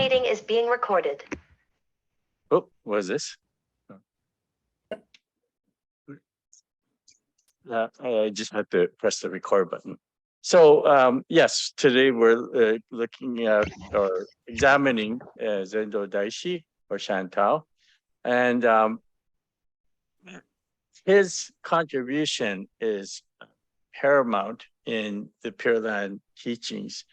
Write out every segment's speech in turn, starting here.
meeting is being recorded. Oh, what is this? I just had to press the record button. So yes, today we're looking at or examining Zendo Daishi or Shantou, and his contribution is paramount in the Pure Land teachings.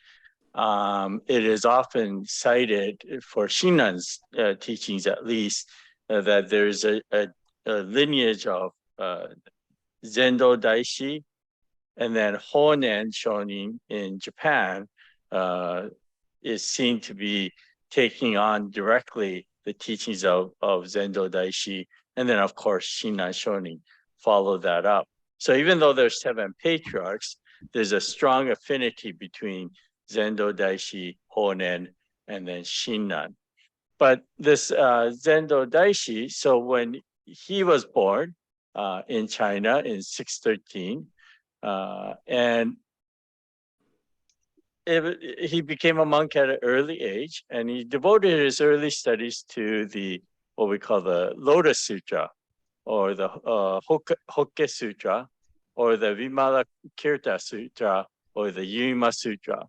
It is often cited for Shinnan's teachings, at least, that there's a lineage of Zendo Daishi, and then Honen Shonin in Japan is seen to be taking on directly the teachings of Zendo Daishi, and then of course Shinnan Shonin followed that up. So even though there's 7 patriarchs, there's a strong affinity between Zendo Daishi, Honen, and then Shinnan. But this Zendo Daishi, so when he was born in China in 613, and he became a monk at an early age, and he devoted his early studies to the what we call the Lotus Sutra, or the Hokke Sutra, or the Vimalakirti Sutra, or the Yuma Sutra.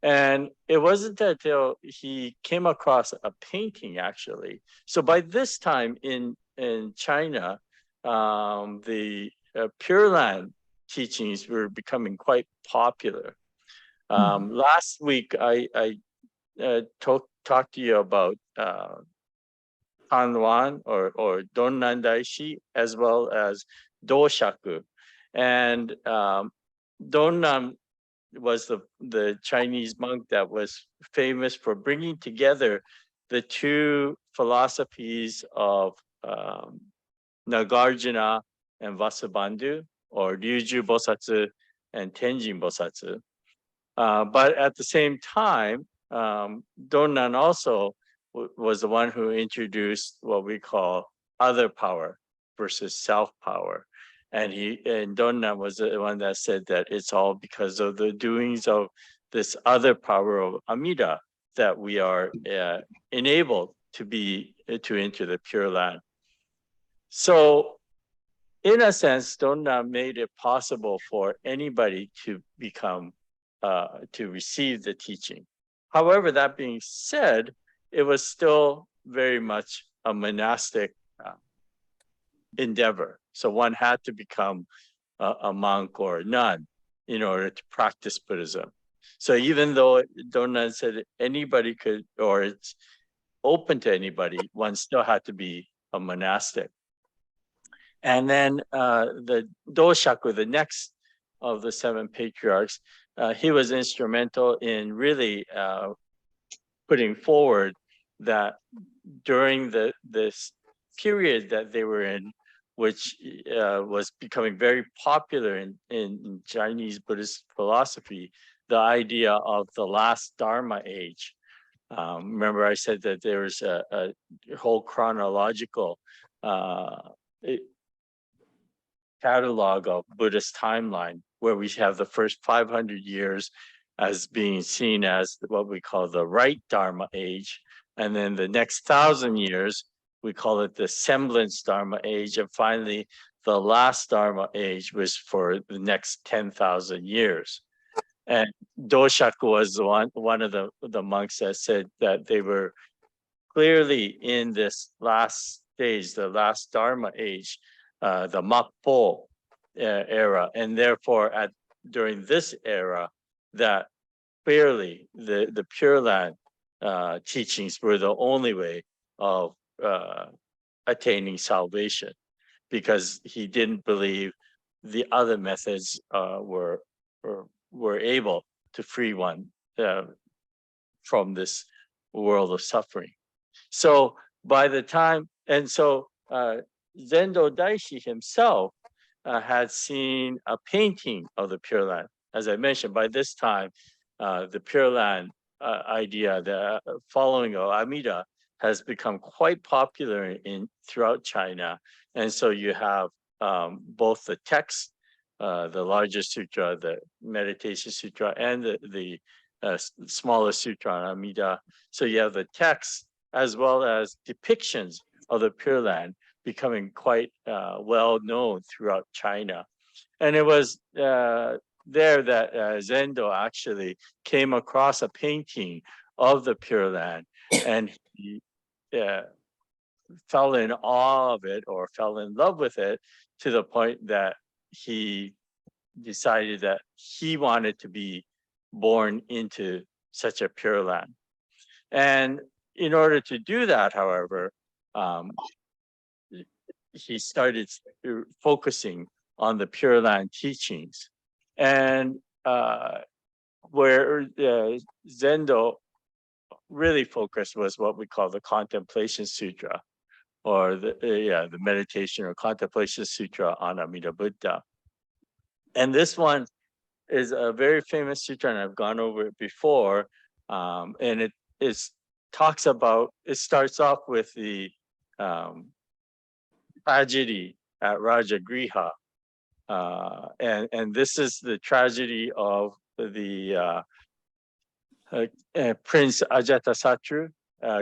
And it wasn't until he came across a painting, actually. So by this time in China, the Pure Land teachings were becoming quite popular. Last week, I talked to you about Hanwan or Donnan Daishi, as well as Doshaku. And Donnan was the Chinese monk that was famous for bringing together the 2 philosophies of Nagarjuna and Vasubandhu, or Ryuju Bosatsu and Tenjin Bosatsu. But at the same time, Donnan also was the one who introduced what we call other power versus self power. And Donnan was the one that said that it's all because of the doings of this other power of Amida that we are enabled to enter the Pure Land. So in a sense, Donnan made it possible for anybody to become to receive the teaching. However, that being said, it was still very much a monastic endeavor. So one had to become a monk or a nun in order to practice Buddhism. So even though Donnan said anybody could, or it's open to anybody, one still had to be a monastic. And then the Doshaku, the next of the 7 patriarchs, he was instrumental in really putting forward that during this period that they were in, which was becoming very popular in Chinese Buddhist philosophy, the idea of the last Dharma age. Remember I said that there was a whole chronological catalog of Buddhist timeline, where we have the first 500 years as being seen as what we call the right Dharma age. And then the next 1,000 years, we call it the semblance Dharma age. And finally, the last Dharma age was for the next 10,000 years. And Doshaku was one of the monks that said that they were clearly in this last stage, the last Dharma age, the Makpo era. And therefore, during this era, that clearly the Pure Land teachings were the only way of attaining salvation, because he didn't believe the other methods were able to free one from this world of suffering. So by the time, and so Zendo Daishi himself had seen a painting of the Pure Land. As I mentioned, by this time, the Pure Land idea, the following of Amida, has become quite popular throughout China. And so you have both the text, the larger sutra, the meditation sutra, and the smaller sutra on Amida. So you have the text as well as depictions of the Pure Land becoming quite well known throughout China. And it was there that Zendo actually came across a painting of the Pure Land, and he fell in awe of it or fell in love with it to the point that he decided that he wanted to be born into such a Pure Land. And in order to do that, however, he started focusing on the Pure Land teachings. And where Zendo really focused was what we call the Contemplation Sutra, or the meditation or contemplation sutra on Amida Buddha. And this one is a very famous sutra, and I've gone over it before. And it talks about, it starts off with the tragedy at Rajagriha. And this is the tragedy of the Prince Ajatasattu,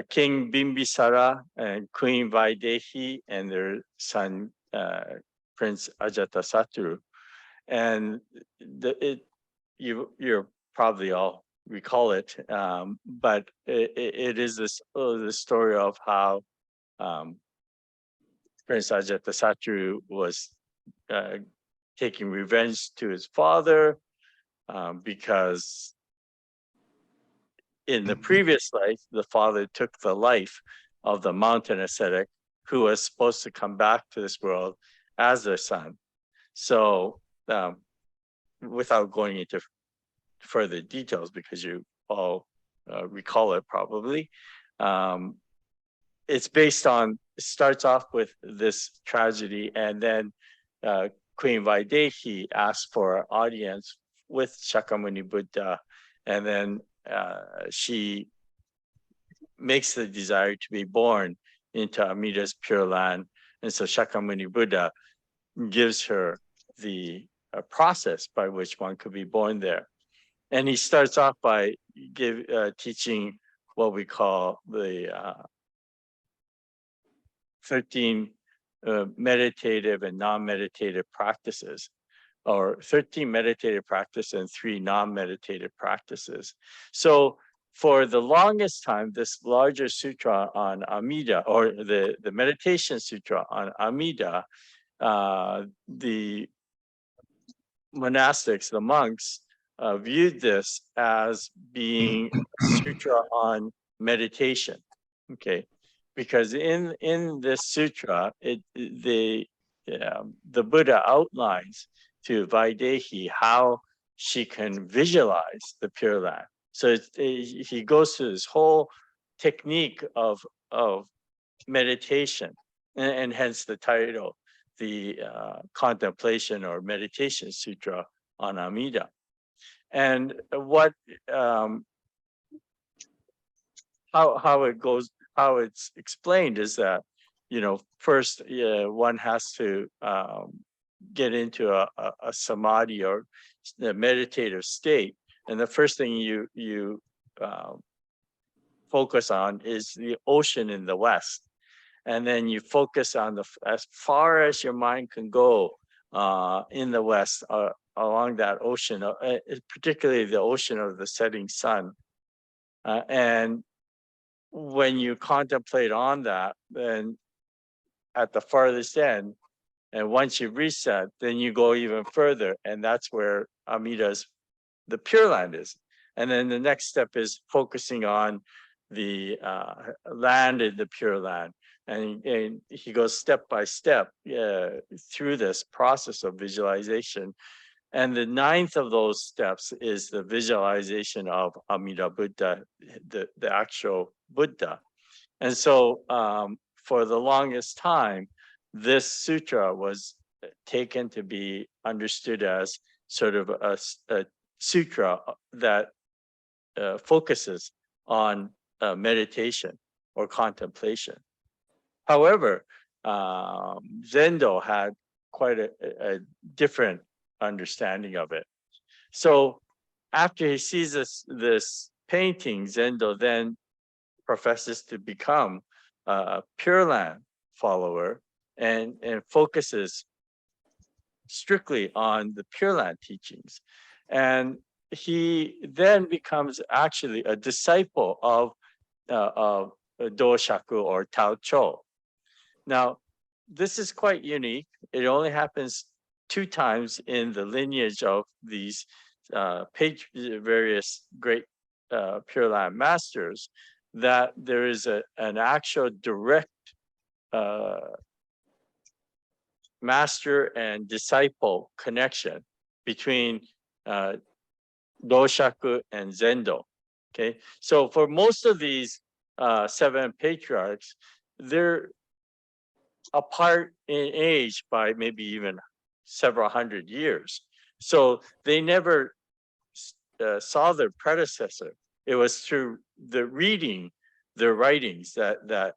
King Bimbisara and Queen Vaidehi and their son Prince Ajatasattu. And you're probably all recall it, but it is the story of how Prince Ajatasattu was taking revenge to his father because in the previous life, the father took the life of the mountain ascetic who was supposed to come back to this world as their son. So without going into further details, because you all recall it probably, it's based on, it starts off with this tragedy, and then Queen Vaidehi asked for an audience with Shakyamuni Buddha, and then she makes the desire to be born into Amida's Pure Land. And so Shakyamuni Buddha gives her the process by which one could be born there. And he starts off by teaching what we call the 13 meditative and non-meditative practices, or 13 meditative practices and 3 non-meditative practices. So for the longest time, this larger sutra on Amida, or the meditation sutra on Amida, the monastics, the monks, viewed this as being a sutra on meditation. Okay, because in this sutra, the Buddha outlines to Vaidehi how she can visualize the Pure Land. So he goes through this whole technique of meditation, and hence the title, the Contemplation or Meditation Sutra on Amida. And what how it goes, how it's explained is that, first one has to get into a samadhi or a meditative state, and the first thing you focus on is the ocean in the west, and then you focus on as far as your mind can go in the west along that ocean, particularly the ocean of the setting sun, and when you contemplate on that, then at the farthest end, and once you reach that, then you go even further, and that's where Amida's, the Pure Land is. And then the next step is focusing on the land in the Pure Land. And he goes step by step through this process of visualization. And the 9th of those steps is the visualization of Amida Buddha, the actual Buddha. And so for the longest time, this sutra was taken to be understood as sort of a sutra that focuses on meditation or contemplation. However, Zendo had quite a different understanding of it. So after he sees this painting, Zendo then professes to become a Pure Land follower and focuses strictly on the Pure Land teachings. And he then becomes actually a disciple of Doshaku or Tao Cho. Now, this is quite unique. It only happens 2 times in the lineage of these various great Pure Land masters, that there is an actual direct master and disciple connection between Doshaku and Zendo. Okay, so for most of these 7 patriarchs, they're apart in age by maybe even several hundred years. So they never saw their predecessor. It was through the reading their writings that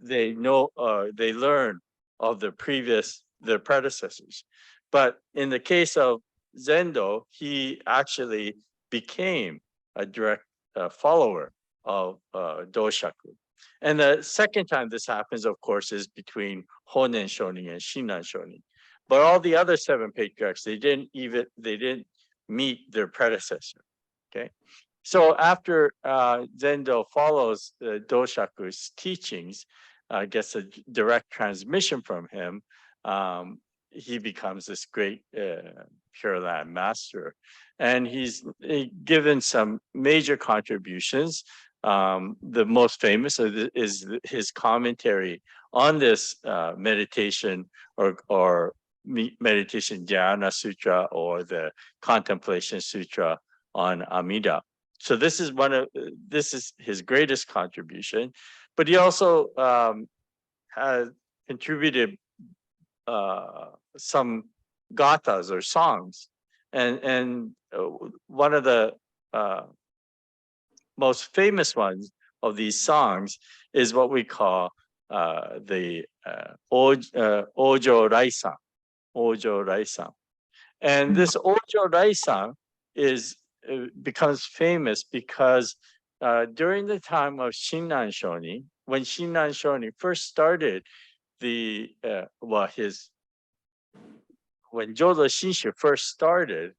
they know, they learn of their predecessors. But in the case of Zendo, he actually became a direct follower of Doshaku. And the second time this happens, of course, is between Honen Shonin and Shinran Shonin. But all the other 7 patriarchs, they didn't meet their predecessor. Okay, so after Zendo follows Doshaku's teachings, gets a direct transmission from him, he becomes this great Pure Land master. And he's given some major contributions. The most famous is his commentary on this meditation or meditation Dhyana Sutra, or the Contemplation Sutra on Amida. So this is his greatest contribution, but he also has contributed some gathas or songs, and one of the most famous ones of these songs is what we call the Ojo Raisan. Ojo Raisan. And this Ojo Raisan becomes famous because during the time of Shinran Shonin, when Shinran Shonin first started when Jodo Shinshu first started,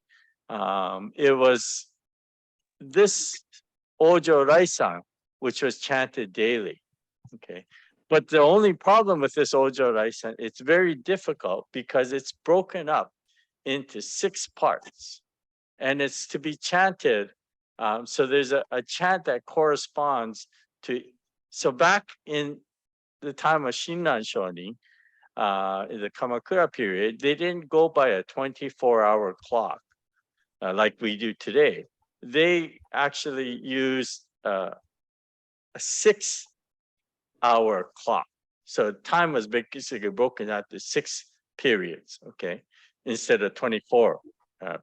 it was this Ojo Raisan which was chanted daily. Okay. But the only problem with this Ojo Raisan, it's very difficult because it's broken up into 6 parts, and it's to be chanted. So there's a chant that corresponds to. So back in the time of Shinran Shonin, in the Kamakura period, they didn't go by a 24-hour clock like we do today. They actually used a 6-hour clock. So time was basically broken out to 6 periods, okay, instead of 24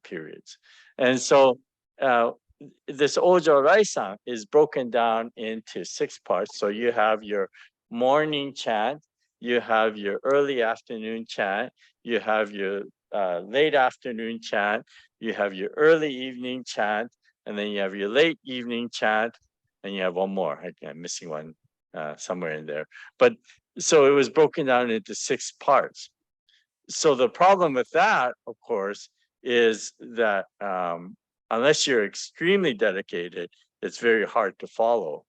periods. And so this Ojo Raisan is broken down into 6 parts. So you have your morning chant, you have your early afternoon chant, you have your late afternoon chant, you have your early evening chant, and then you have your late evening chant, and you have one more. I'm missing one somewhere in there. But so it was broken down into 6 parts. So the problem with that, of course, is that unless you're extremely dedicated, it's very hard to follow.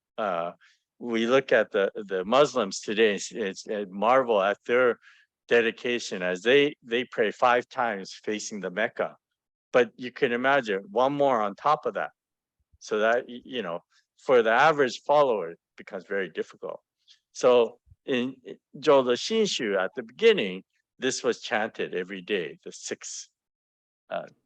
We look at the Muslims today and marvel at their dedication as they pray 5 times facing the Mecca. But you can imagine one more on top of that. So that, for the average follower, it becomes very difficult. So in Jodo Shinshu at the beginning, this was chanted every day, the 6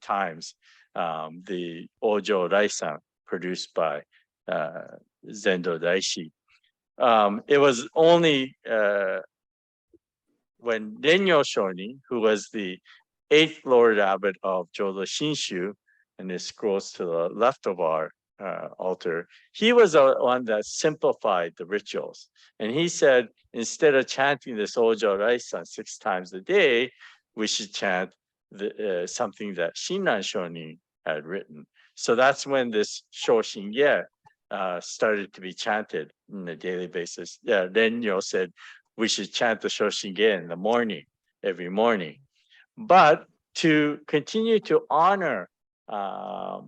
times, the Ojo Raisan produced by Zendo Daishi. It was only when Renyo Shonin, who was the 8th Lord Abbot of Jodo Shinshu, and this scrolls to the left of our altar, he was the one that simplified the rituals. And he said, instead of chanting this Ojo Raisan 6 times a day, we should chant something that Shinran Shonin had written. So that's when this Shoshinge started to be chanted on a daily basis. Yeah, then said we should chant the Shoshinge in the morning, every morning. But to continue to honor Zendo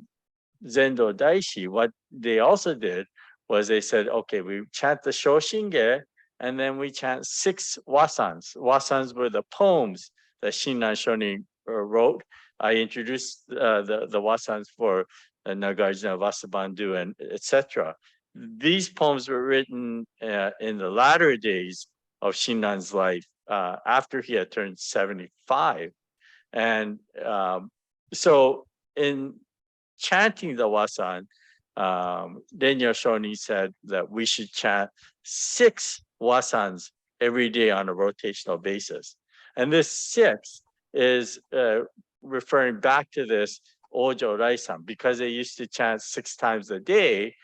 Daishi, what they also did was they said, okay, we chant the Shoshinge and then we chant 6 wasans. Wasans were the poems that Shinran Shonin wrote. I introduced the wasans for Nagarjuna, Vasubandhu, and etc. These poems were written in the latter days of Shinran's life after he had turned 75. And so in chanting the wasan, Denya Shoni said that we should chant 6 wasans every day on a rotational basis. And this 6 is referring back to this Ojo Raisan, because they used to chant 6 times a day.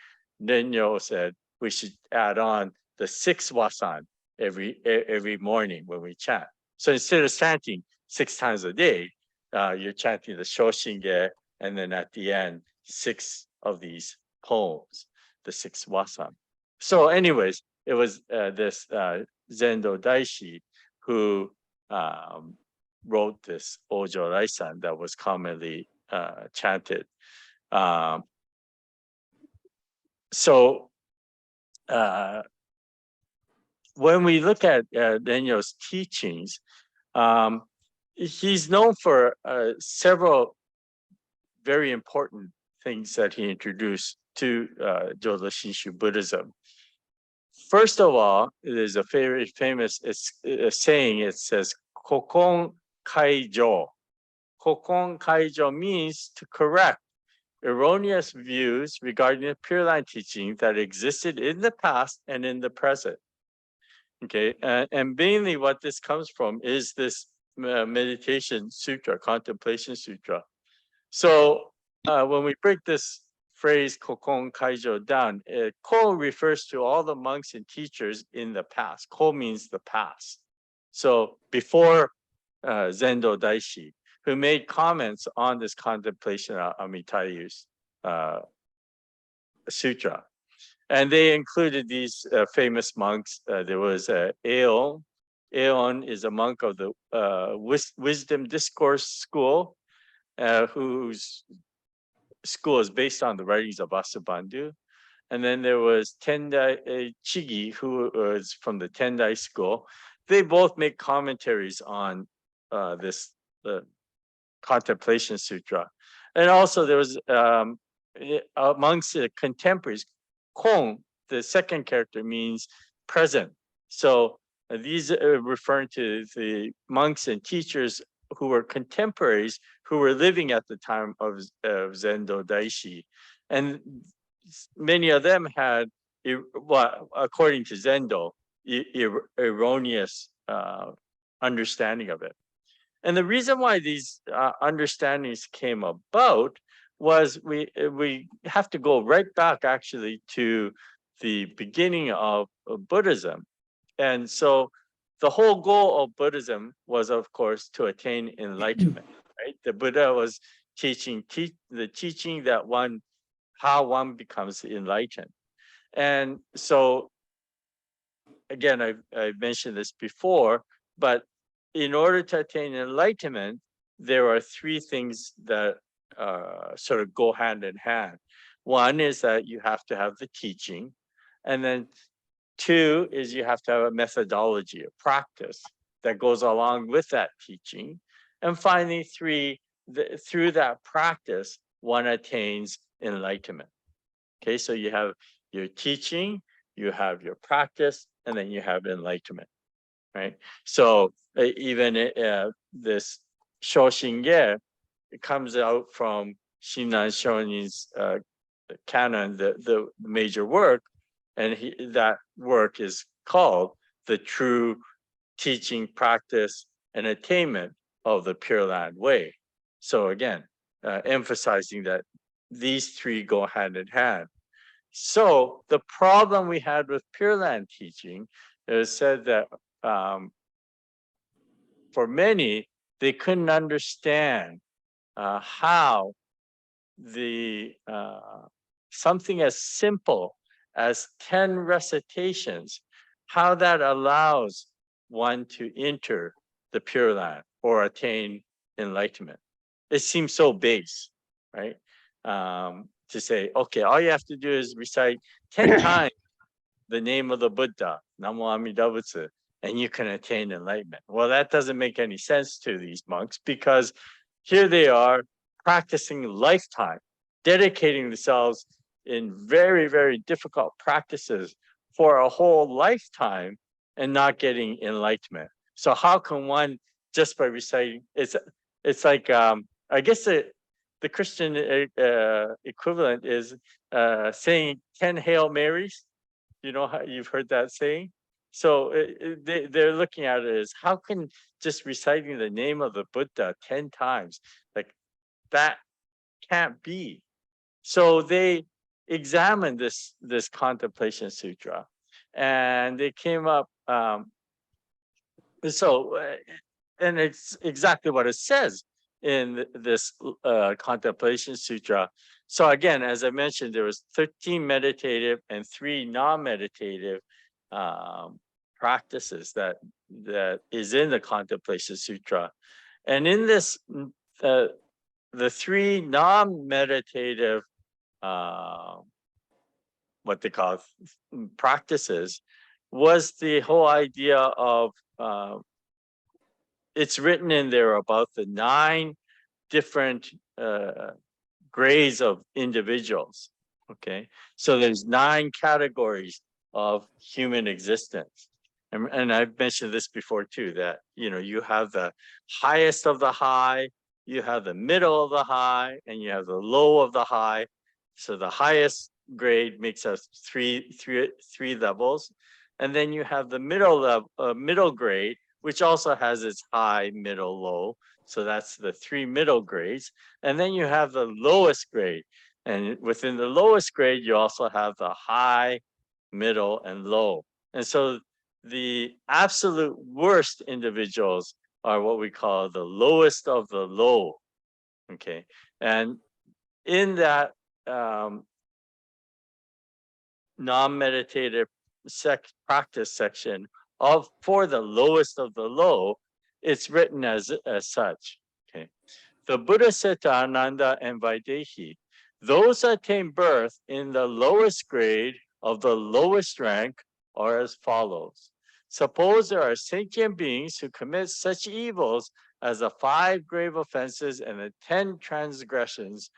Denya said we should add on the 6 wasan every morning when we chant. So instead of chanting 6 times a day, you're chanting the Shoshinge, and then at the end, 6 of these poems, the 6 wasan. So anyways, it was this Zendo Daishi who wrote this Ojo Raisan that was commonly chanted. So when we look at Daniel's teachings, he's known for several very important things that he introduced to Jodo Shinshu Buddhism. First of all, there's a very famous saying. It says, Kokon Kaijo. Kokon Kaijo means to correct erroneous views regarding the Pure Land teaching that existed in the past and in the present. Okay, and mainly what this comes from is this meditation sutra, contemplation sutra. So when we break this phrase Kokon Kaijo down, Ko refers to all the monks and teachers in the past. Ko means the past. So before Zendo Daishi, who made comments on this contemplation of Amitayu's sutra. And they included these famous monks. There was Aeon. Aeon is a monk of the Wisdom Discourse School, whose school is based on the writings of Vasubandhu. And then there was Tendai Chigi, who was from the Tendai school. They both make commentaries on this Contemplation Sutra. And also there was amongst the contemporaries, Kong, the second character, means present. So these are referring to the monks and teachers who were contemporaries who were living at the time of Zendo Daishi. And many of them had, well, according to Zendo, erroneous understanding of it. And the reason why these understandings came about was we have to go right back actually to the beginning of Buddhism. And so the whole goal of Buddhism was, of course, to attain enlightenment, right? The Buddha was teaching the teaching that how one becomes enlightened. And so, again, I mentioned this before, but in order to attain enlightenment, there are 3 things that sort of go hand in hand. One is that you have to have the teaching, and then 2 is you have to have a methodology, a practice that goes along with that teaching. And finally, 3, through that practice, one attains enlightenment. Okay, so you have your teaching, you have your practice, and then you have enlightenment, right? So even this Shoshinge, it comes out from Shinran Shonin's canon, the major work, and that work is called The True Teaching, Practice, and Attainment of the Pure Land Way. So again, emphasizing that these 3 go hand in hand. So the problem we had with Pure Land teaching is said that for many, they couldn't understand how the something as simple as 10 recitations, how that allows one to enter the Pure Land or attain enlightenment. It seems so base, right? To say, okay, all you have to do is recite 10 times the name of the Buddha, Namo Amida Butsu, and you can attain enlightenment. Well, that doesn't make any sense to these monks, because here they are practicing lifetime, dedicating themselves in very, very difficult practices for a whole lifetime and not getting enlightenment. So how can one, just by reciting, it's like, I guess the Christian equivalent is saying 10 Hail Marys. You know how you've heard that saying? So they're looking at it as, how can just reciting the name of the Buddha 10 times, like, that can't be. So they examined this contemplation sutra, and they came up. And it's exactly what it says in this contemplation sutra. So again, as I mentioned, there was 13 meditative and 3 non-meditative practices that is in the contemplation sutra. And in this, the 3 non-meditative what they call practices was the whole idea of it's written in there about the 9 different grades of individuals. Okay, so there's 9 categories of human existence, and I've mentioned this before too. That you have the highest of the high, you have the middle of the high, and you have the low of the high. So the highest grade makes us three levels, and then you have the middle grade, which also has its high, middle, low. So that's the 3 middle grades. And then you have the lowest grade. And within the lowest grade, you also have the high, middle, and low. And so the absolute worst individuals are what we call the lowest of the low. Okay. And in that non-meditative practice section for the lowest of the low, it's written as such. Okay, the Buddha said to Ananda and Vaidehi, those that attain birth in the lowest grade of the lowest rank are as follows. Suppose there are sentient beings who commit such evils as the 5 grave offenses and the 10 transgressions,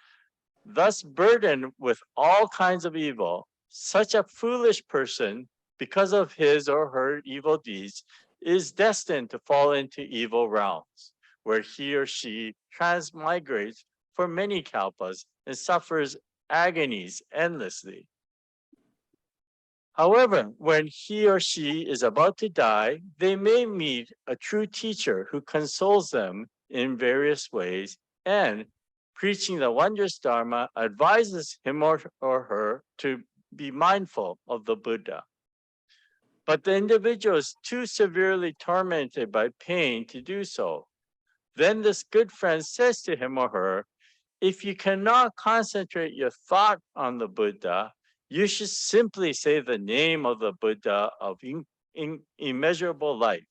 thus burdened with all kinds of evil. Such a foolish person, because of his or her evil deeds, is destined to fall into evil realms, where he or she transmigrates for many kalpas and suffers agonies endlessly. However, when he or she is about to die, they may meet a true teacher who consoles them in various ways and, preaching the wondrous Dharma, advises him or her to be mindful of the Buddha. But the individual is too severely tormented by pain to do so. Then this good friend says to him or her, if you cannot concentrate your thought on the Buddha, you should simply say the name of the Buddha of immeasurable life.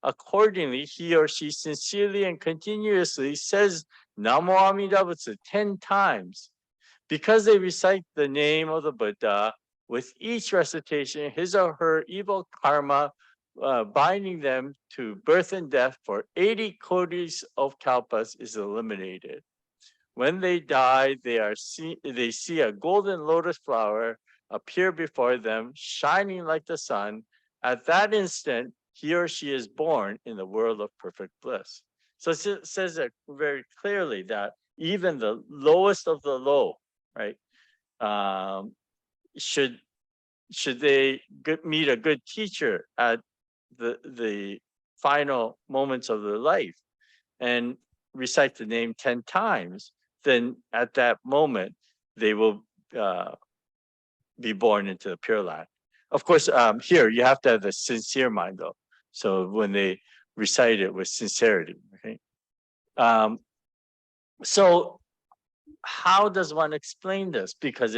Accordingly, he or she sincerely and continuously says Namo Amida Butsu 10 times. Because they recite the name of the Buddha, with each recitation, his or her evil karma binding them to birth and death for 80 kotis of kalpas is eliminated. When they die, they see a golden lotus flower appear before them, shining like the sun. At that instant, he or she is born in the world of perfect bliss. So it says it very clearly that even the lowest of the low, right, should they meet a good teacher at the final moments of their life and recite the name 10 times, then at that moment they will be born into the Pure Land. Of course, here you have to have the sincere mind though. So when they recite it with sincerity, okay? So how does one explain this? Because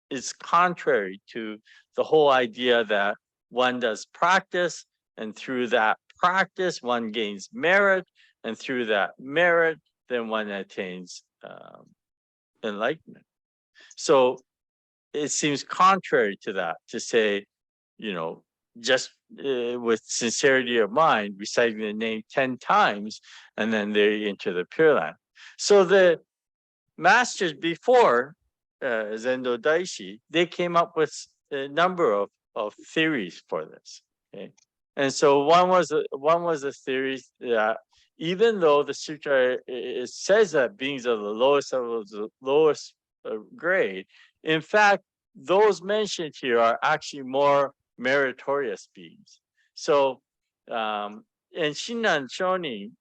it's contrary to the whole idea that one does practice, and through that practice, one gains merit, and through that merit, then one attains enlightenment. So it seems contrary to that to say, just with sincerity of mind, reciting the name 10 times, and then they enter the Pure Land. So the masters before Zendo Daishi, they came up with a number of theories for this. Okay, and so one was a theory that even though the sutra it says that beings of the lowest of the lowest grade, in fact, those mentioned here are actually more meritorious beings. So, and Shinran Shonin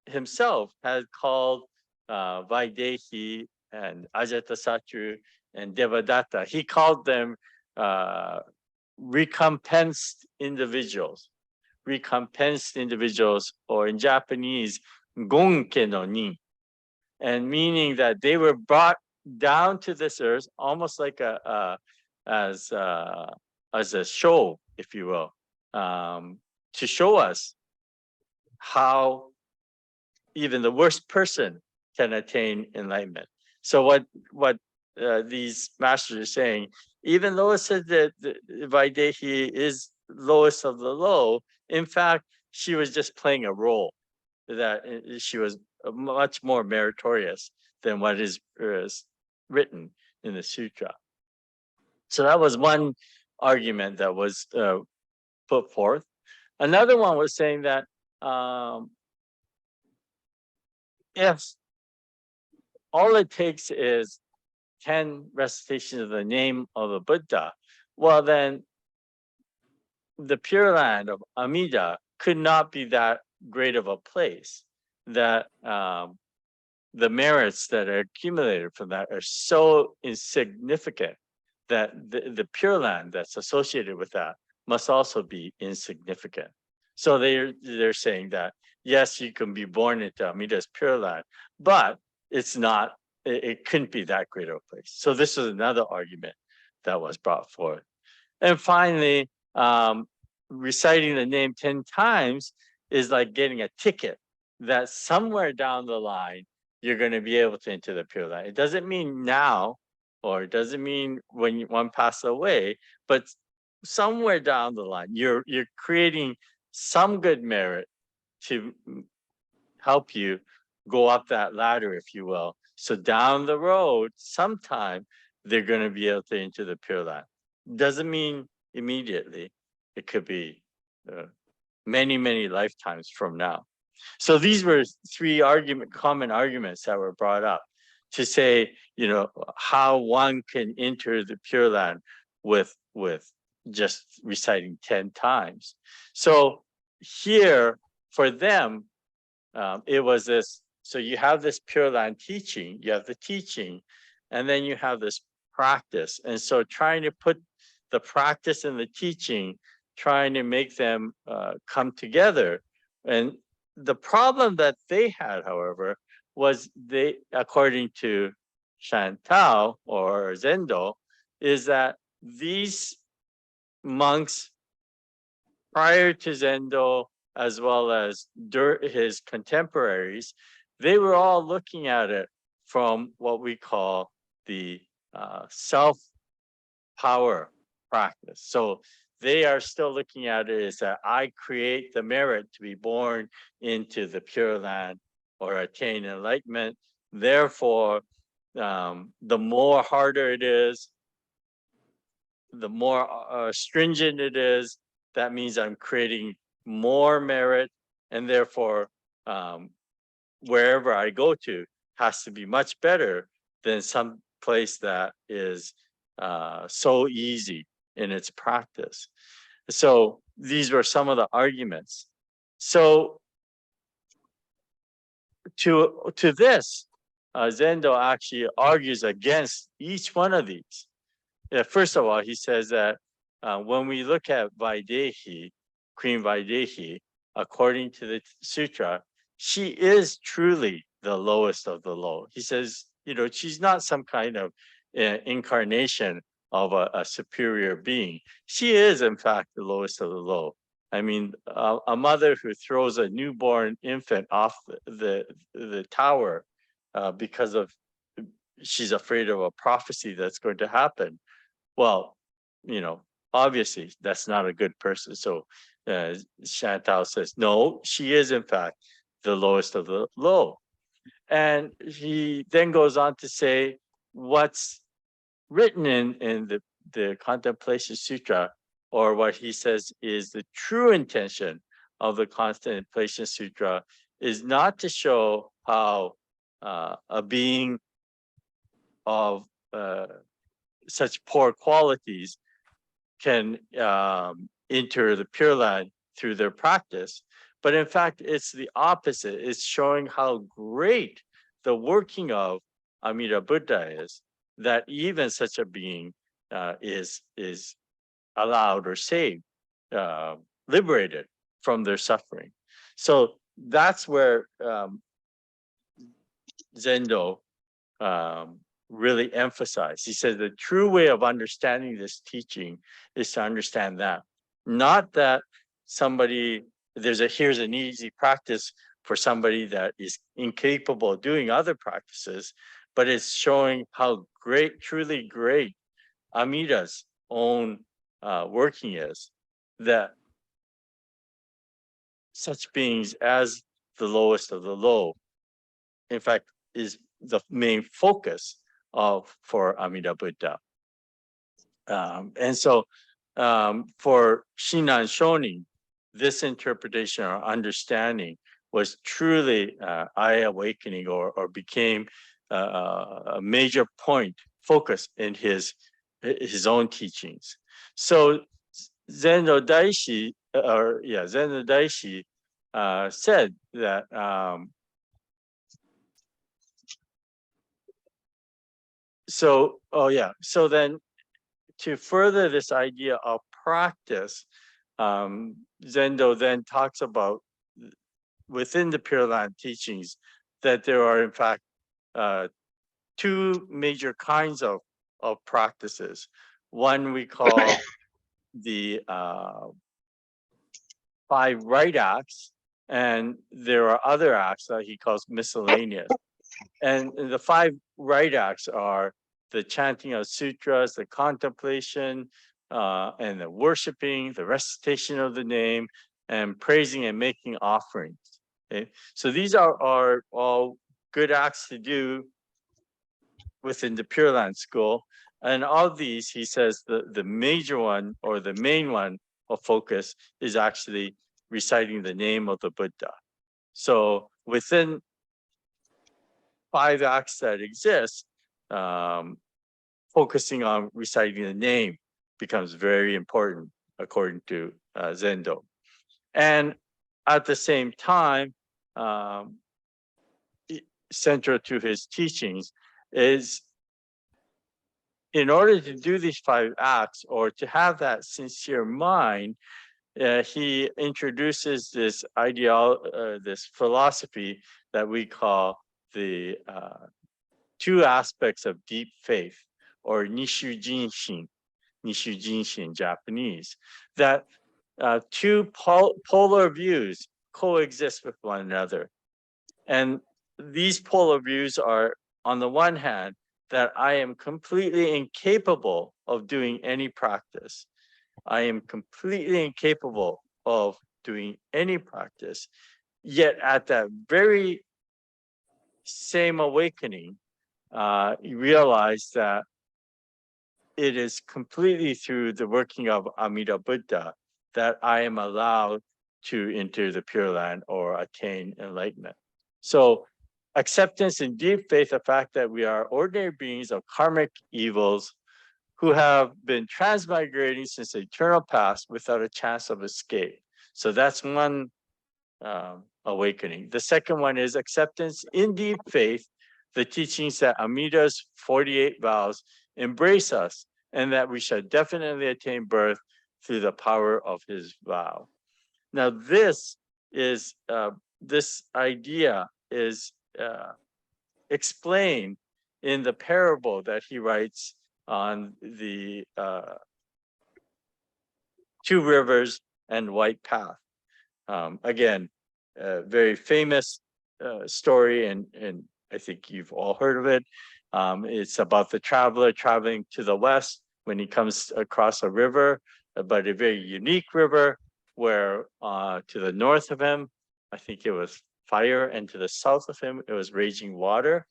himself had called Vaidehi and Ajatasattu and Devadatta. He called them recompensed individuals. Recompensed individuals, or in Japanese, gonke no nin, and meaning that they were brought down to this earth almost like as a show, if you will, to show us how even the worst person can attain enlightenment. So what these masters are saying, even though it said that Vaidehi is lowest of the low, in fact, she was just playing a role, that she was much more meritorious than what is written in the sutra. So that was one argument that was put forth. Another one was saying that if all it takes is 10 recitations of the name of the Buddha, well, then the Pure Land of Amida could not be that great of a place, that the merits that are accumulated from that are so insignificant that the Pure Land that's associated with that must also be insignificant. So they're saying that, yes, you can be born into Amida's Pure Land, but it's not, it couldn't be that great of a place. So this is another argument that was brought forth. And finally, reciting the name 10 times is like getting a ticket that somewhere down the line, you're going to be able to enter the Pure Land. It doesn't mean now, or it doesn't mean when one passes away, but somewhere down the line, you're creating some good merit to help you go up that ladder, if you will. So down the road, sometime they're going to be able to enter the Pure Land. Doesn't mean immediately. It could be many, many lifetimes from now. So these were three common arguments that were brought up to say, how one can enter the Pure Land with just reciting 10 times. So here for them, it was this. So you have this Pure Land teaching, you have the teaching, and then you have this practice. And so trying to put the practice and the teaching, trying to make them come together. And the problem that they had, however, was they, according to Shantao or Zendo, is that these monks prior to Zendo, as well as his contemporaries, they were all looking at it from what we call the self-power practice. So they are still looking at it as that I create the merit to be born into the Pure Land or attain enlightenment. Therefore, the more harder it is, the more stringent it is, that means I'm creating more merit, and therefore, wherever I go to has to be much better than some place that is so easy in its practice. So these were some of the arguments. So to this, Zendo actually argues against each one of these. First of all, he says that when we look at Vaidehi, Queen Vaidehi, according to the sutra, she is truly the lowest of the low. He says, she's not some kind of incarnation of a superior being. She is, in fact, the lowest of the low. I mean, a mother who throws a newborn infant off the tower because of she's afraid of a prophecy that's going to happen. Well, obviously that's not a good person. So Chantal says, no, she is in fact the lowest of the low. And he then goes on to say what's written in the Contemplation Sutra, or what he says is the true intention of the Contemplation Sutra, is not to show how a being of such poor qualities can enter the Pure Land through their practice. But in fact, it's the opposite. It's showing how great the working of Amida Buddha is, that even such a being is allowed or saved, liberated from their suffering. So that's where Zendo really emphasized. He said the true way of understanding this teaching is to understand that, not that here's an easy practice for somebody that is incapable of doing other practices, but it's showing how great, truly great Amida's own working is, that such beings as the lowest of the low, in fact, is the main focus for Amida Buddha. And so for Shinan Shonin, this interpretation or understanding was truly eye awakening, or became a major point, focus in his own teachings. So Zendo Daishi, Zendo Daishi said that so then to further this idea of practice, Zendo then talks about within the Pure Land teachings that there are in fact two major kinds of practices. One we call the 5 right acts, and there are other acts that he calls miscellaneous. And the 5 right acts are the chanting of sutras, the contemplation, and the worshiping, the recitation of the name, and praising and making offerings. Okay? So these are all good acts to do within the Pure Land school. And of these, he says the major one, or the main one of focus, is actually reciting the name of the Buddha. So within 5 acts that exist, focusing on reciting the name becomes very important, according to Zendo. And at the same time, central to his teachings is, in order to do these 5 acts, or to have that sincere mind, he introduces this this philosophy that we call the 2 aspects of deep faith, or Nishu Jinshin in Japanese, that 2 polar views coexist with one another. And these polar views are, on the one hand, that I am completely incapable of doing any practice. I am completely incapable of doing any practice. Yet at that very same awakening, you realize that it is completely through the working of Amida Buddha that I am allowed to enter the Pure Land or attain enlightenment. So acceptance and deep faith, the fact that we are ordinary beings of karmic evils who have been transmigrating since the eternal past without a chance of escape. So that's one awakening. The second one is acceptance in deep faith, the teachings that Amida's 48 vows embrace us, and that we shall definitely attain birth through the power of his vow. Now, this is this idea is explained in the parable that he writes on the two rivers and white path. Again, a very famous story, and I think you've all heard of it. It's about the traveler traveling to the west when he comes across a river, but a very unique river where to the north of him, I think it was fire, and to the south of him, it was raging water.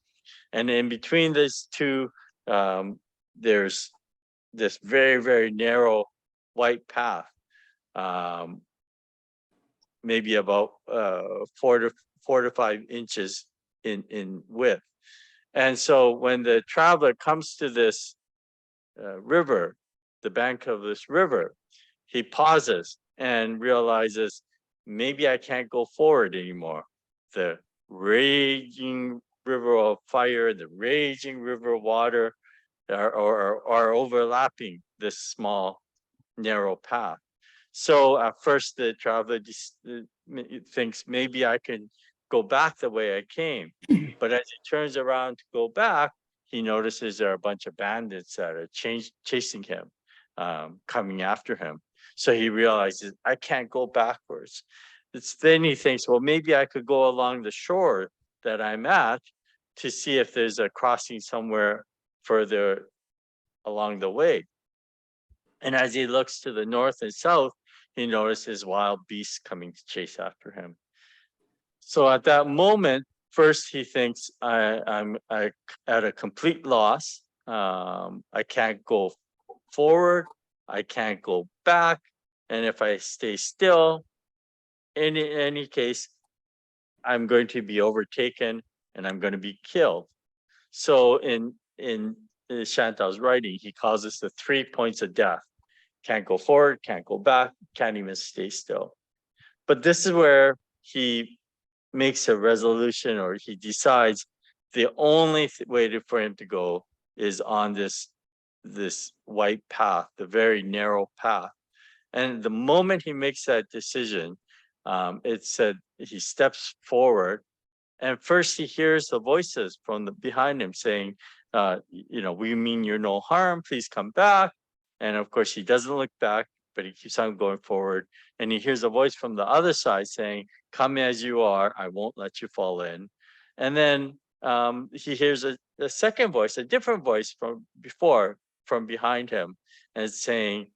And in between these two, there's this very, very narrow white path, maybe about 4 to 5 inches in width. And so when the traveler comes to this river, the bank of this river, he pauses and realizes, maybe I can't go forward anymore. The raging river of fire, the raging river of water are overlapping this small, narrow path. So at first the traveler thinks, maybe I can go back the way I came. But as he turns around to go back, he notices there are a bunch of bandits that are chasing him, coming after him. So he realizes, I can't go backwards. Then he thinks, well, maybe I could go along the shore that I'm at to see if there's a crossing somewhere further along the way. And as he looks to the north and south, he notices wild beasts coming to chase after him. So at that moment, first he thinks, I'm at a complete loss. I can't go forward. I can't go back. And if I stay still, in any case, I'm going to be overtaken and I'm going to be killed. So in Chantal's writing, he calls this the 3 points of death. Can't go forward, can't go back, can't even stay still. But this is where he makes a resolution, or he decides the only way for him to go is on this white path, the very narrow path. And the moment he makes that decision, it said he steps forward, and first he hears the voices from behind him saying, we mean you're no harm, please come back. And of course he doesn't look back, but he keeps on going forward. And he hears a voice from the other side saying, come as you are, I won't let you fall in. And then he hears a second voice, a different voice from before, from behind him, and it's saying,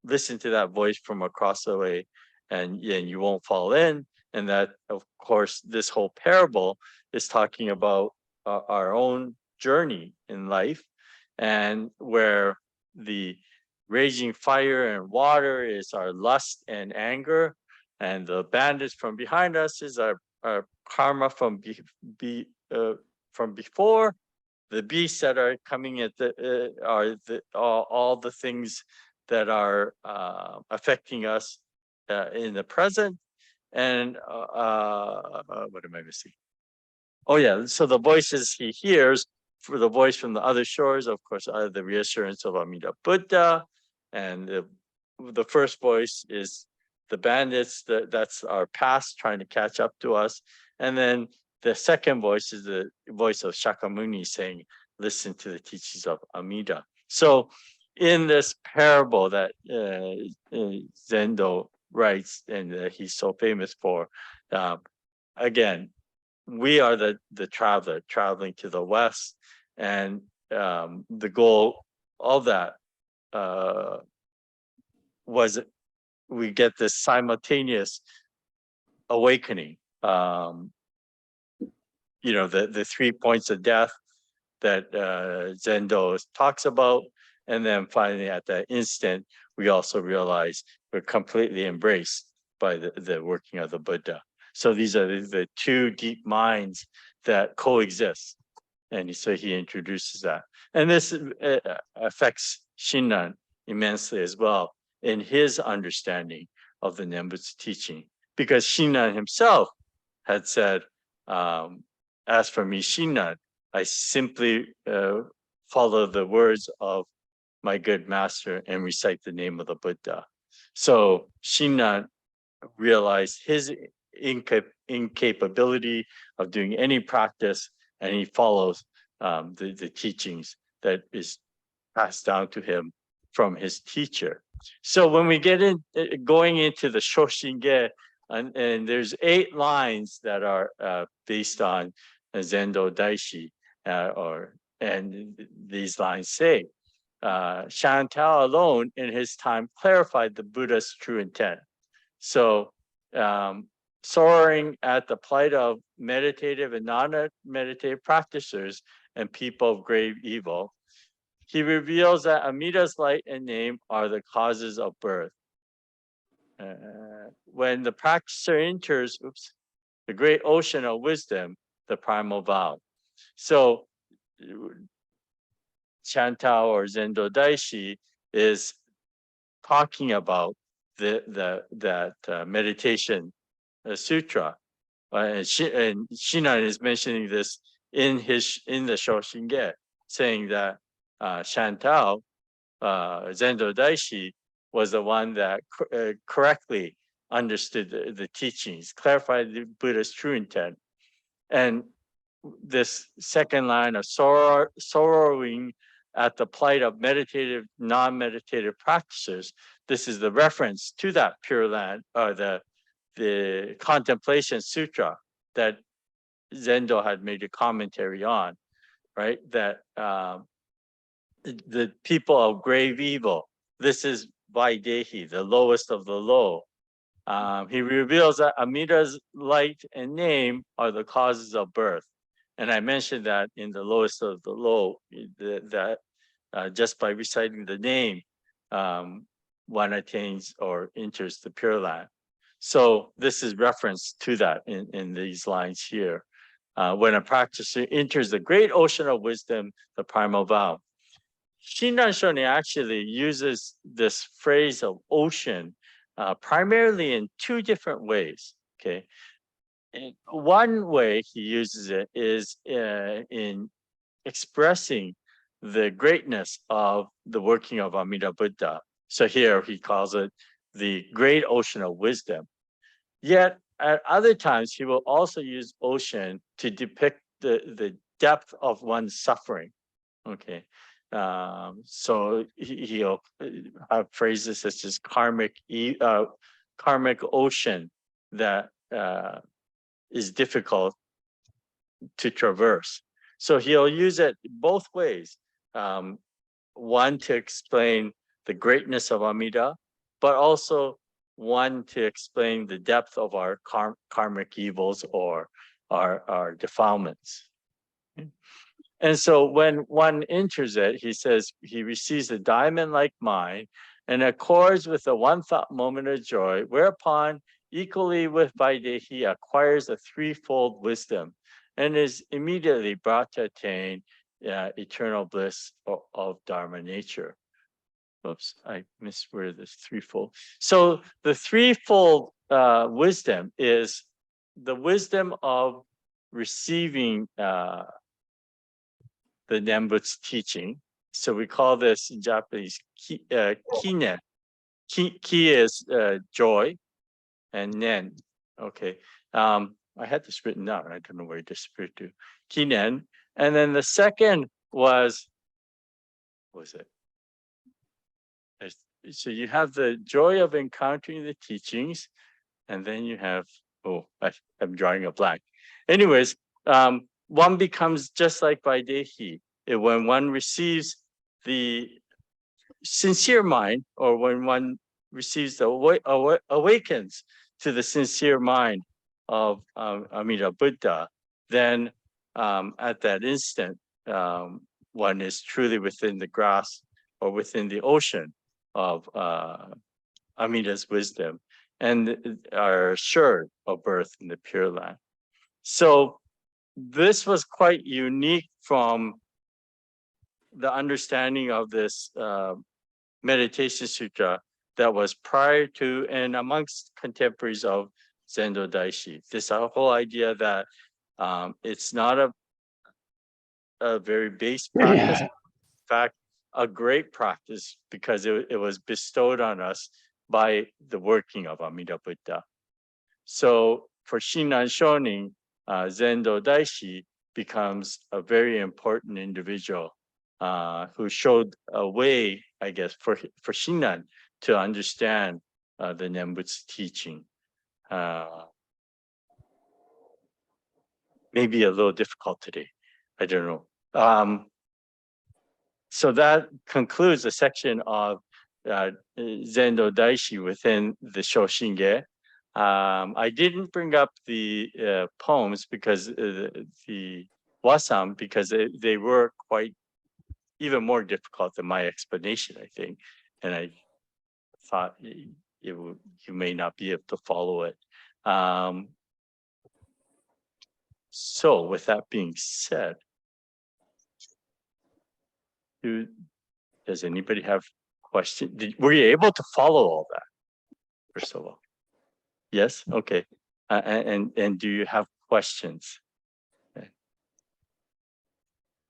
listen to that voice from across the way, and you won't fall in. And that, of course, this whole parable is talking about our own journey in life, and where the raging fire and water is our lust and anger, and the bandits from behind us is our karma from before. The beasts that are coming at are all the things that are affecting us in the present. And what am I missing? Oh yeah, so the voices he hears, for the voice from the other shores, of course, are the reassurance of Amida Buddha. And the first voice is the bandits, that's our past trying to catch up to us. And then the second voice is the voice of Shakyamuni saying, listen to the teachings of Amida. So in this parable that Zendo writes, and he's so famous for, again, we are the traveler traveling to the west, and the goal of that was we get this simultaneous awakening. The 3 points of death that Zendo talks about, and then finally at that instant, we also realize we're completely embraced by the working of the Buddha. So these are the two deep minds that coexist. And so he introduces that. And this affects Shinran immensely as well in his understanding of the Nembutsu teaching. Because Shinran himself had said, as for me, Shinran, I simply follow the words of my good master and recite the name of the Buddha. So Shinran realized his incapability of doing any practice, and he follows the teachings that is passed down to him from his teacher. So when we get in, going into the Shoshinge, and there's 8 lines that are based on Zendo Daishi, and these lines say, Shantou alone in his time clarified the Buddha's true intent. So soaring at the plight of meditative and non-meditative practitioners and people of grave evil, he reveals that Amida's light and name are the causes of birth. When the practitioner enters the great ocean of wisdom, the primal vow. So Shantao or Zendo Daishi is talking about that meditation sutra, and Shinan is mentioning this in the Shoshinge, saying that Shantao, Zendo Daishi, was the one that correctly understood the teachings, clarified the Buddha's true intent. And this second line of sorrowing at the plight of meditative, non-meditative practices, this is the reference to that Pure Land, or the Contemplation Sutra that Zendo had made a commentary on, right? That the people of grave evil, this is Vaidehi, the lowest of the low. He reveals that Amida's light and name are the causes of birth. And I mentioned that in the lowest of the low, that just by reciting the name, one attains or enters the Pure Land. So this is reference to that in these lines here. When a practitioner enters the great ocean of wisdom, the primal vow. Shinran Shonin actually uses this phrase of ocean primarily in 2 different ways. Okay, and one way he uses it is in expressing the greatness of the working of Amida Buddha. So here he calls it the great ocean of wisdom. Yet at other times he will also use ocean to depict the depth of one's suffering. Okay. So he'll have phrases such as karmic ocean that is difficult to traverse. So he'll use it both ways. One to explain the greatness of Amida, but also one to explain the depth of our karmic evils or our defilements. And so when one enters it, he says he receives a diamond-like mind and accords with a one-thought moment of joy, whereupon equally with Vaidehi acquires a 3-fold wisdom and is immediately brought to attain eternal bliss of Dharma nature. Oops, I missed where this 3-fold. So the 3-fold wisdom is the wisdom of receiving the Nembutsu teaching. So we call this in Japanese kinen. Ki is joy, and nen. Okay. I had this written down. I don't know where it disappeared to. Kinen. And then the second was it? So you have the joy of encountering the teachings, and then you have, I'm drawing a blank. Anyways, one becomes just like Vaidehi. When one receives the sincere mind, or when one receives awakens to the sincere mind of Amida Buddha, then at that instant, one is truly within the grasp or within the ocean of Amida's wisdom and are assured of birth in the Pure Land. So this was quite unique from the understanding of this meditation sutra that was prior to and amongst contemporaries of Zendo Daishi. This whole idea that it's not a very base practice, in fact, a great practice, because it was bestowed on us by the working of Amida Buddha. So for Shinran Shonin, Zendo Daishi becomes a very important individual who showed a way, I guess, for Shinran to understand the Nembutsu teaching. Maybe a little difficult today. I don't know. So that concludes the section of Zendo Daishi within the Shoshinge. I didn't bring up the poems because the Wasam, because they were quite even more difficult than my explanation, I think. And I thought you may not be able to follow it. So with that being said, does anybody have questions? Were you able to follow all that? First of all, yes, okay. And do you have questions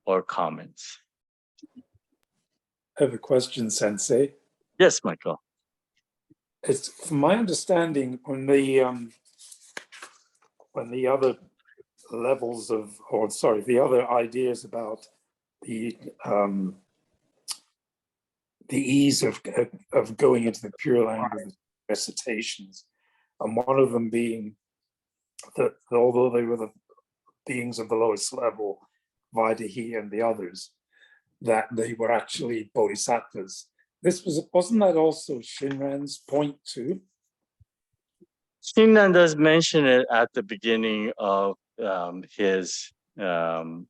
or comments? I have a question, Sensei. Yes, Michael. It's from my understanding when the other levels of, or sorry, the other ideas about the ease of going into the Pure Language recitations, and one of them being that although they were the beings of the lowest level, Vaidehi and the others, that they were actually bodhisattvas. Wasn't that also Shinran's point too? Shinran does mention it at the beginning of his of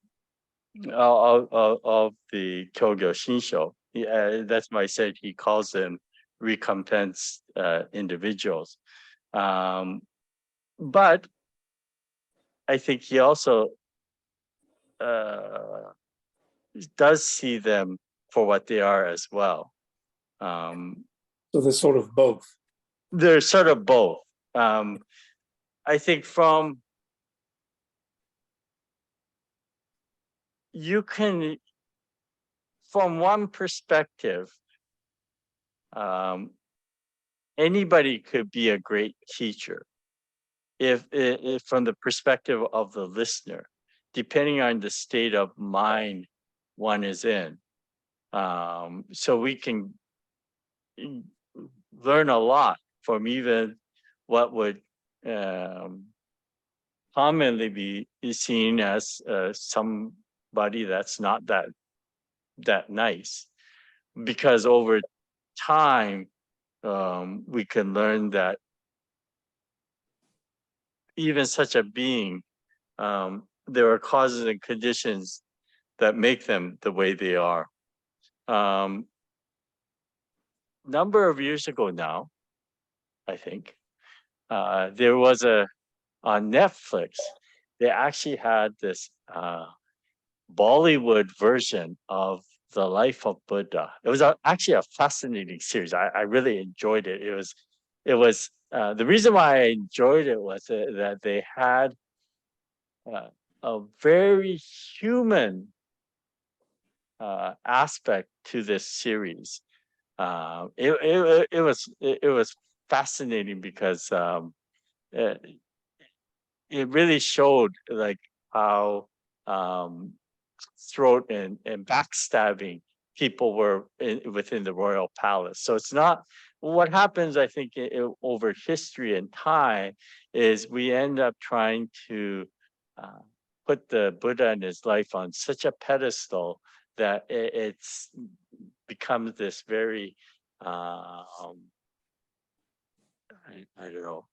the Kyogyo Shinsho. That's why I said he calls them recompensed individuals. But I think he also does see them for what they are as well. So they're sort of both. They're sort of both. I think you can, from one perspective, anybody could be a great teacher if from the perspective of the listener, depending on the state of mind one is in. So we can learn a lot from even what would commonly be seen as somebody that's not that nice, because over time we can learn that even such a being, there are causes and conditions that make them the way they are. Number of years ago now, I think, there was on Netflix, they actually had this Bollywood version of the life of Buddha. It was actually a fascinating series. I really enjoyed it. It was the reason why I enjoyed it was that they had a very human aspect to this series. It was fascinating because it really showed like how throat and backstabbing people were within the royal palace. So it's not what happens, I think, over history and time is we end up trying to put the Buddha and his life on such a pedestal that it's becomes this very I don't know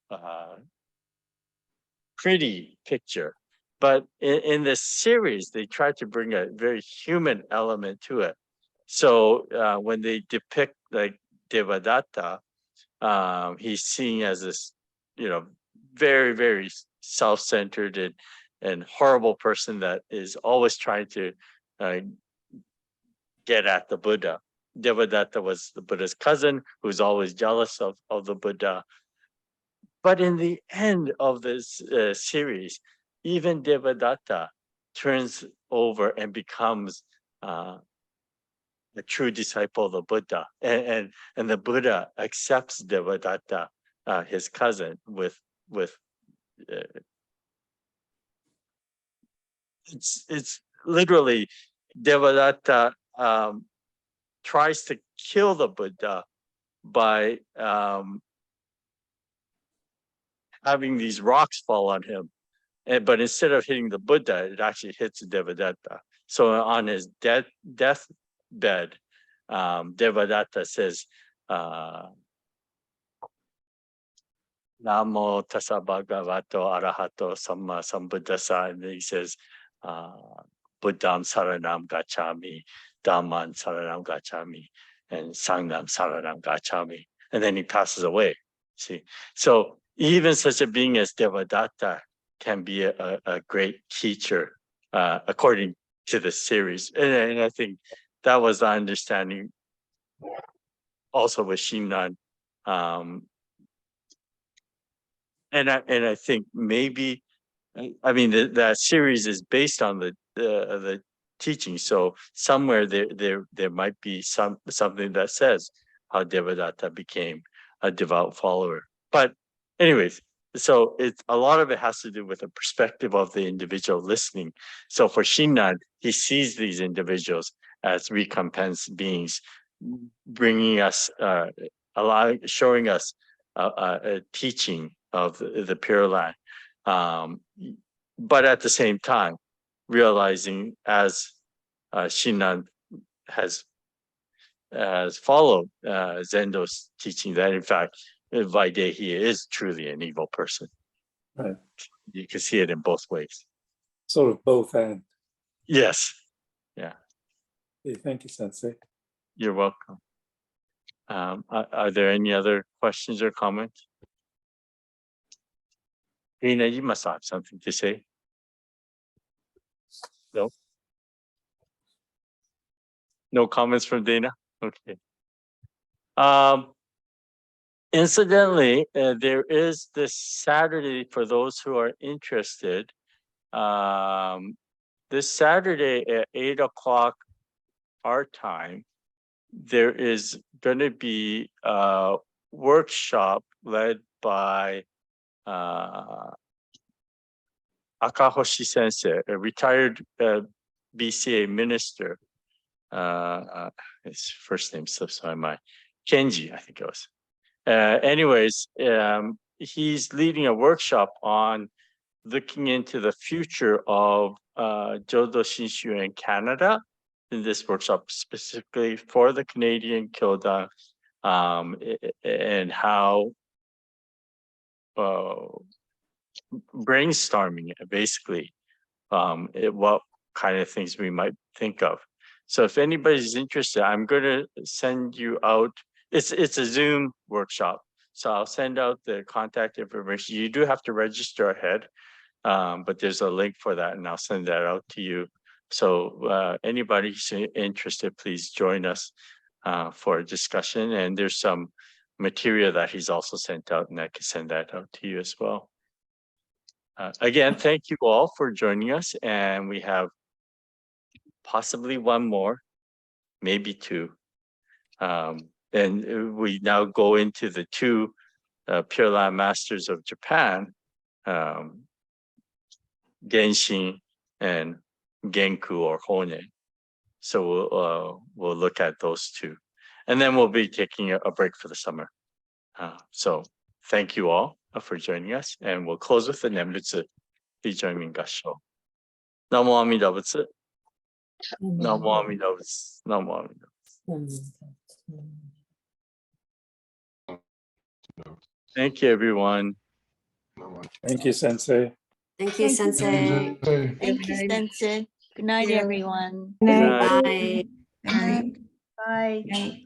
pretty picture. But in this series, they try to bring a very human element to it. So when they depict like Devadatta, he's seen as this, very, very self-centered and horrible person that is always trying to get at the Buddha. Devadatta was the Buddha's cousin who's always jealous of the Buddha. But in the end of this series, even Devadatta turns over and becomes a true disciple of the Buddha. And the Buddha accepts Devadatta, his cousin, with it's literally Devadatta tries to kill the Buddha by having these rocks fall on him. But instead of hitting the Buddha, it actually hits Devadatta. So on his deathbed, Devadatta says, Namo tassa bhagavato arahato samma sambuddhassa, and then he says, Buddham saranam gacchami, Dhamman saranam gacchami, and Sangnam saranam gacchami. And then he passes away. See, so even such a being as Devadatta can be a great teacher, according to the series. And I think that was the understanding also with Shinran. And I think maybe, I mean, that series is based on the teaching. So somewhere there might be something that says how Devadatta became a devout follower. But anyways, so a lot of it has to do with the perspective of the individual listening. So for Shinran, he sees these individuals as recompense beings, bringing us, showing us a teaching of the Pure Land, but at the same time realizing, as Shinran has followed Zendo's teaching, that in fact Vaidehi is truly an evil person. Right. You can see it in both ways. Sort of both and. Yes. Yeah. Okay, thank you, Sensei. You're welcome. Are there any other questions or comments? Dana, you must have something to say. No? No comments from Dana? Okay. Incidentally, there is this Saturday, for those who are interested, this Saturday at 8 o'clock our time, there is going to be a workshop led by Akahoshi Sensei, a retired BCA minister. His first name slips my mind. Kenji, I think it was. Anyways, he's leading a workshop on looking into the future of Jodo Shinshu in Canada. In this workshop specifically for the Canadian Kyodan, and how brainstorming basically what kind of things we might think of. So if anybody's interested, I'm going to send you out. It's a Zoom workshop, so I'll send out the contact information. You do have to register ahead, but there's a link for that, and I'll send that out to you. So anybody who's interested, please join us for a discussion. And there's some material that he's also sent out, and I can send that out to you as well. Again, thank you all for joining us. And we have possibly one more, maybe two. And we now go into the two Pure Land Masters of Japan, Genshin and Genku or Honen. So we'll look at those two. And then we'll be taking a break for the summer. So thank you all for joining us. And we'll close with the Nembutsu Bijoimin Gassho. Namo Amida Butsu. Namo Amida Butsu. Namo Amida Butsu. Thank you, everyone. Thank you, Sensei. Thank you, Sensei. Thank you, Sensei. Good night, everyone. Good night. Bye. Good night. Bye. Bye.